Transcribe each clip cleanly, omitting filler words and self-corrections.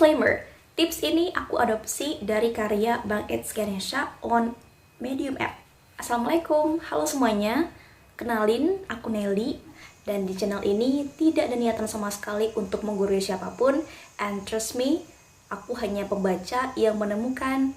Disclaimer, tips ini aku adopsi dari karya Bang Eds Ganesha on Medium app. Assalamualaikum, halo semuanya. Kenalin, aku Nelly. Dan di channel ini tidak ada niatan sama sekali untuk menggurui siapapun. And trust me, aku hanya pembaca yang menemukan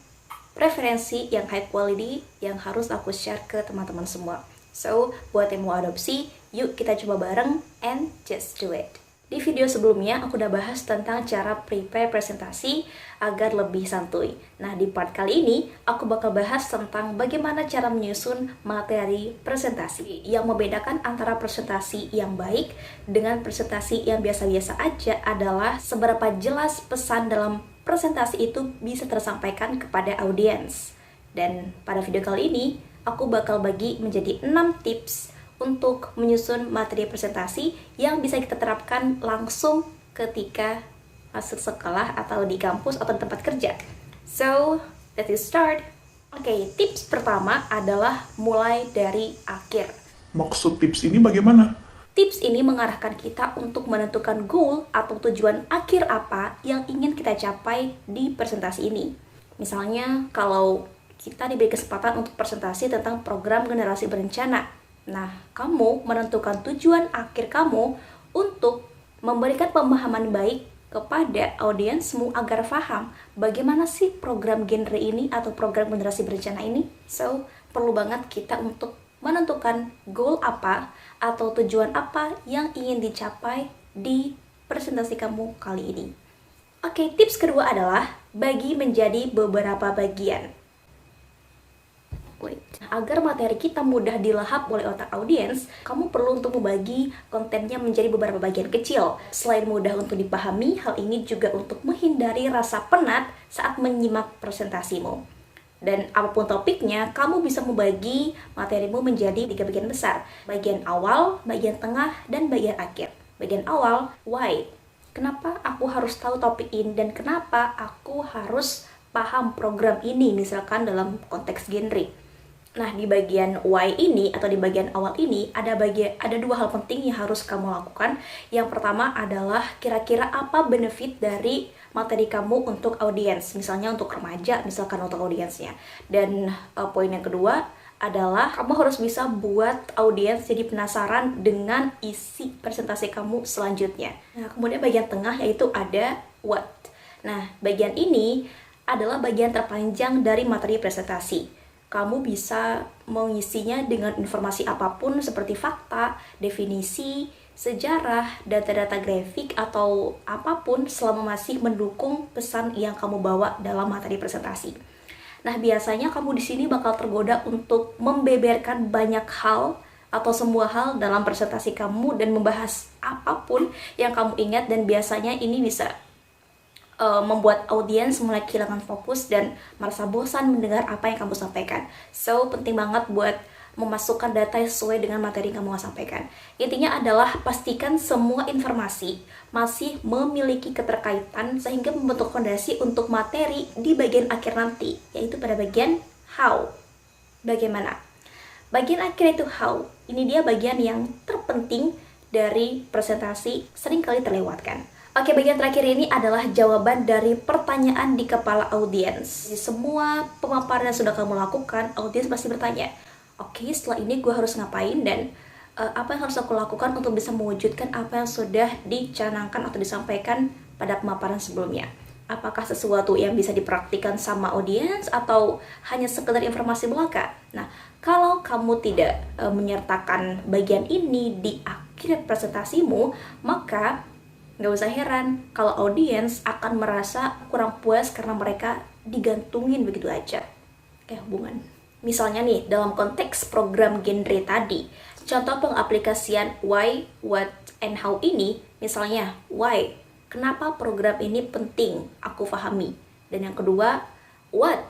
preferensi yang high quality yang harus aku share ke teman-teman semua. So, buat yang mau adopsi, yuk kita coba bareng and just do it. Di video sebelumnya, aku udah bahas tentang cara prepare presentasi agar lebih santuy. Nah, di part kali ini, aku bakal bahas tentang bagaimana cara menyusun materi presentasi. Yang membedakan antara presentasi yang baik dengan presentasi yang biasa-biasa aja adalah seberapa jelas pesan dalam presentasi itu bisa tersampaikan kepada audiens. Dan pada video kali ini, aku bakal bagi menjadi 6 tips untuk menyusun materi presentasi yang bisa kita terapkan langsung ketika masuk sekolah atau di kampus atau di tempat kerja. So, let's start. Oke, tips pertama adalah mulai dari akhir. Maksud tips ini bagaimana? Tips ini mengarahkan kita untuk menentukan goal atau tujuan akhir apa yang ingin kita capai di presentasi ini. Misalnya, kalau kita diberi kesempatan untuk presentasi tentang program generasi berencana. Nah, kamu menentukan tujuan akhir kamu untuk memberikan pemahaman baik kepada audiensmu agar paham bagaimana sih program genre ini atau program generasi berencana ini. So, perlu banget kita untuk menentukan goal apa atau tujuan apa yang ingin dicapai di presentasi kamu kali ini. Oke, tips kedua adalah bagi menjadi beberapa bagian. Agar materi kita mudah dilahap oleh otak audiens, kamu perlu untuk membagi kontennya menjadi beberapa bagian kecil. Selain mudah untuk dipahami, hal ini juga untuk menghindari rasa penat saat menyimak presentasimu. Dan apapun topiknya, kamu bisa membagi materimu menjadi 3 bagian besar. Bagian awal, bagian tengah, dan bagian akhir. Bagian awal, why? Kenapa aku harus tahu topik ini dan kenapa aku harus paham program ini, misalkan dalam konteks genre. Nah, di bagian why ini atau di bagian awal ini ada 2 hal penting yang harus kamu lakukan. Yang pertama adalah kira-kira apa benefit dari materi kamu untuk audiens, misalnya untuk remaja, misalkan untuk audiensnya. Dan poin yang kedua adalah kamu harus bisa buat audiens jadi penasaran dengan isi presentasi kamu selanjutnya. Nah, kemudian bagian tengah yaitu ada what. Nah, bagian ini adalah bagian terpanjang dari materi presentasi. Kamu bisa mengisinya dengan informasi apapun seperti fakta, definisi, sejarah, data-data grafik, atau apapun selama masih mendukung pesan yang kamu bawa dalam materi presentasi. Nah, biasanya kamu di sini bakal tergoda untuk membeberkan banyak hal atau semua hal dalam presentasi kamu dan membahas apapun yang kamu ingat, dan biasanya ini bisa membuat audiens mulai kehilangan fokus dan merasa bosan mendengar apa yang kamu sampaikan. So, penting banget buat memasukkan data sesuai dengan materi yang kamu sampaikan. Intinya adalah pastikan semua informasi masih memiliki keterkaitan sehingga membentuk fondasi untuk materi di bagian akhir nanti, yaitu pada bagian how. Bagaimana? Bagian akhir itu how. Ini dia bagian yang terpenting dari presentasi, seringkali terlewatkan. Oke, bagian terakhir ini adalah jawaban dari pertanyaan di kepala audiens. Di semua pemaparan yang sudah kamu lakukan, audiens pasti bertanya, oke, setelah ini gue harus ngapain dan apa yang harus aku lakukan untuk bisa mewujudkan apa yang sudah dicanangkan atau disampaikan pada pemaparan sebelumnya. Apakah sesuatu yang bisa dipraktikkan sama audiens atau hanya sekedar informasi belaka? Nah, kalau kamu tidak menyertakan bagian ini di akhir presentasimu, maka nggak usah heran kalau audiens akan merasa kurang puas karena mereka digantungin begitu aja kayak hubungan. Misalnya nih, dalam konteks program genre tadi, contoh pengaplikasian why, what, and how ini, misalnya why, kenapa program ini penting aku pahami. Dan yang kedua, what,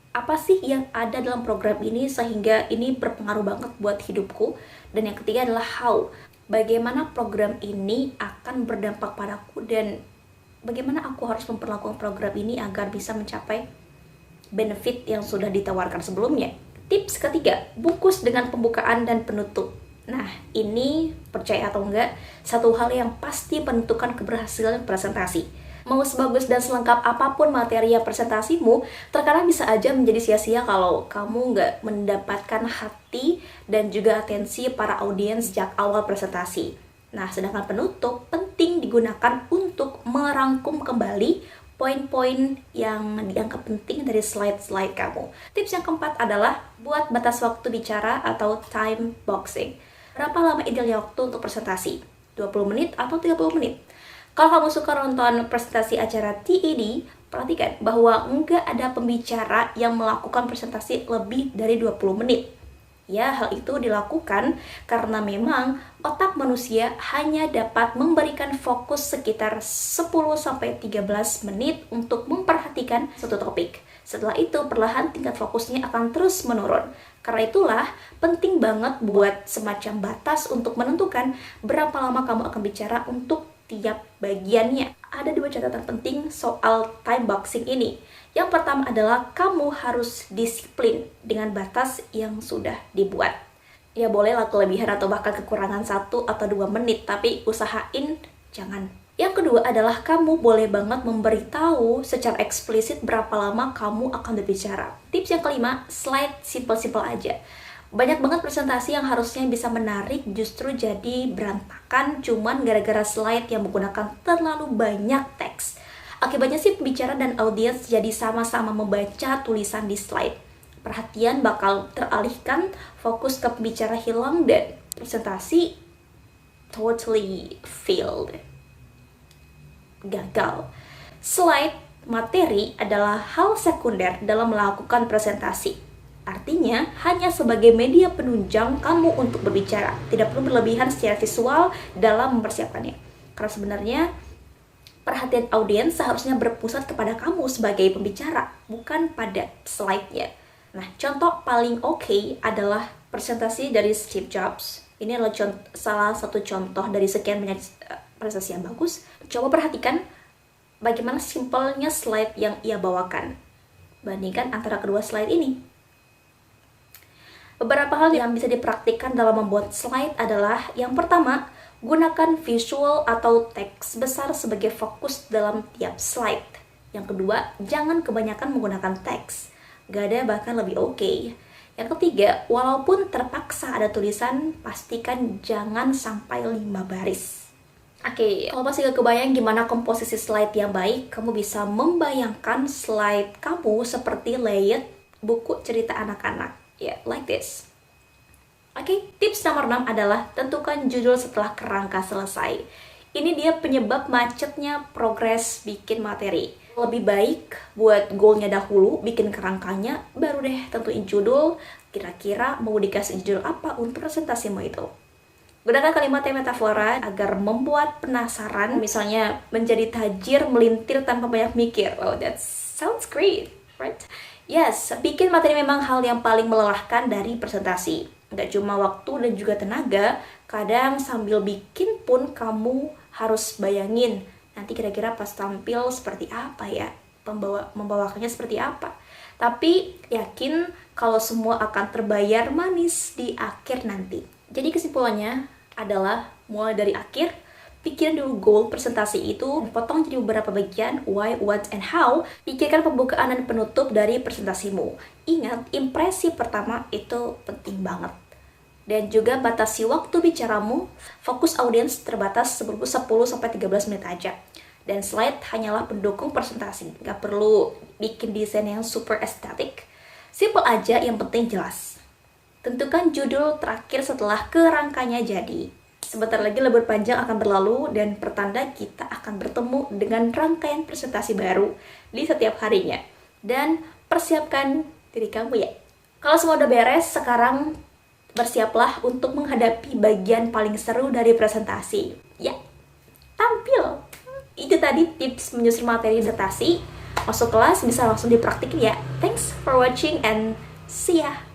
apa sih yang ada dalam program ini sehingga ini berpengaruh banget buat hidupku. Dan yang ketiga adalah how, bagaimana program ini akan berdampak padaku dan bagaimana aku harus memperlakukan program ini agar bisa mencapai benefit yang sudah ditawarkan sebelumnya. Tips ketiga, bungkus dengan pembukaan dan penutup. Nah, ini percaya atau enggak, satu hal yang pasti menentukan keberhasilan presentasi. Mau sebagus dan selengkap apapun materi presentasimu, terkadang bisa aja menjadi sia-sia kalau kamu nggak mendapatkan hati dan juga atensi para audiens sejak awal presentasi. Nah, sedangkan penutup penting digunakan untuk merangkum kembali poin-poin yang dianggap penting dari slide-slide kamu. Tips yang keempat adalah buat batas waktu bicara atau time boxing. Berapa lama idealnya waktu untuk presentasi? 20 menit atau 30 menit? Kalau kamu suka nonton presentasi acara TED, perhatikan bahwa nggak ada pembicara yang melakukan presentasi lebih dari 20 menit. Ya, hal itu dilakukan karena memang otak manusia hanya dapat memberikan fokus sekitar 10-13 menit untuk memperhatikan suatu topik. Setelah itu, perlahan tingkat fokusnya akan terus menurun. Karena itulah, penting banget buat semacam batas untuk menentukan berapa lama kamu akan bicara untuk tiap bagiannya. Ada 2 catatan penting soal time boxing ini. Yang pertama adalah kamu harus disiplin dengan batas yang sudah dibuat. Ya bolehlah kelebihan atau bahkan kekurangan 1 atau 2 menit, tapi usahain jangan. Yang kedua adalah kamu boleh banget memberitahu secara eksplisit berapa lama kamu akan berbicara. Tips yang kelima, slide simple-simple aja. Banyak banget presentasi yang harusnya bisa menarik justru jadi berantakan cuman gara-gara slide yang menggunakan terlalu banyak teks. Akibatnya sih pembicara dan audiens jadi sama-sama membaca tulisan di slide. Perhatian bakal teralihkan, fokus ke pembicara hilang, dan presentasi totally failed. Gagal. Slide materi adalah hal sekunder dalam melakukan presentasi. Artinya, hanya sebagai media penunjang kamu untuk berbicara. Tidak perlu berlebihan secara visual dalam mempersiapkannya. Karena sebenarnya, perhatian audiens seharusnya berpusat kepada kamu sebagai pembicara, bukan pada slide-nya. Nah, contoh paling oke adalah presentasi dari Steve Jobs. Ini adalah salah satu contoh dari sekian banyak presentasi yang bagus. Coba perhatikan bagaimana simpelnya slide yang ia bawakan. Bandingkan antara kedua slide ini. Beberapa hal yang bisa dipraktikkan dalam membuat slide adalah yang pertama, gunakan visual atau teks besar sebagai fokus dalam tiap slide. Yang kedua, jangan kebanyakan menggunakan teks. Gak ada bahkan lebih oke. Yang ketiga, walaupun terpaksa ada tulisan, pastikan jangan sampai 5 baris. Oke, kalau masih gak kebayang gimana komposisi slide yang baik, kamu bisa membayangkan slide kamu seperti layout buku cerita anak-anak. Yeah, like this. Oke, tips nomor 6 adalah tentukan judul setelah kerangka selesai. Ini dia penyebab macetnya progres bikin materi. Lebih baik buat goalnya dahulu, bikin kerangkanya, baru deh tentuin judul, kira-kira mau dikasih judul apa untuk presentasimu itu. Gunakan kalimat yang metafora agar membuat penasaran, misalnya menjadi tajir melintir tanpa banyak mikir. Wow, that sounds great, right? Yes, bikin materi memang hal yang paling melelahkan dari presentasi. Nggak cuma waktu dan juga tenaga, kadang sambil bikin pun kamu harus bayangin nanti kira-kira pas tampil seperti apa ya, membawakannya seperti apa. Tapi yakin kalau semua akan terbayar manis di akhir nanti. Jadi kesimpulannya adalah mulai dari akhir, pikirin dulu goal presentasi itu, dipotong jadi beberapa bagian, why, what, and how. Pikirkan pembukaan dan penutup dari presentasimu. Ingat, impresi pertama itu penting banget. Dan juga batasi waktu bicaramu, fokus audiens terbatas 10-13 menit aja. Dan slide hanyalah pendukung presentasi, gak perlu bikin desain yang super estetik. Simple aja, yang penting jelas. Tentukan judul terakhir setelah kerangkanya jadi. Sebentar lagi libur panjang akan berlalu dan pertanda kita akan bertemu dengan rangkaian presentasi baru di setiap harinya. Dan persiapkan diri kamu ya. Kalau semua udah beres, sekarang bersiaplah untuk menghadapi bagian paling seru dari presentasi. Ya, tampil. Itu tadi tips menyusun materi disertasi. Masuk kelas bisa langsung dipraktikin ya. Thanks for watching and see ya.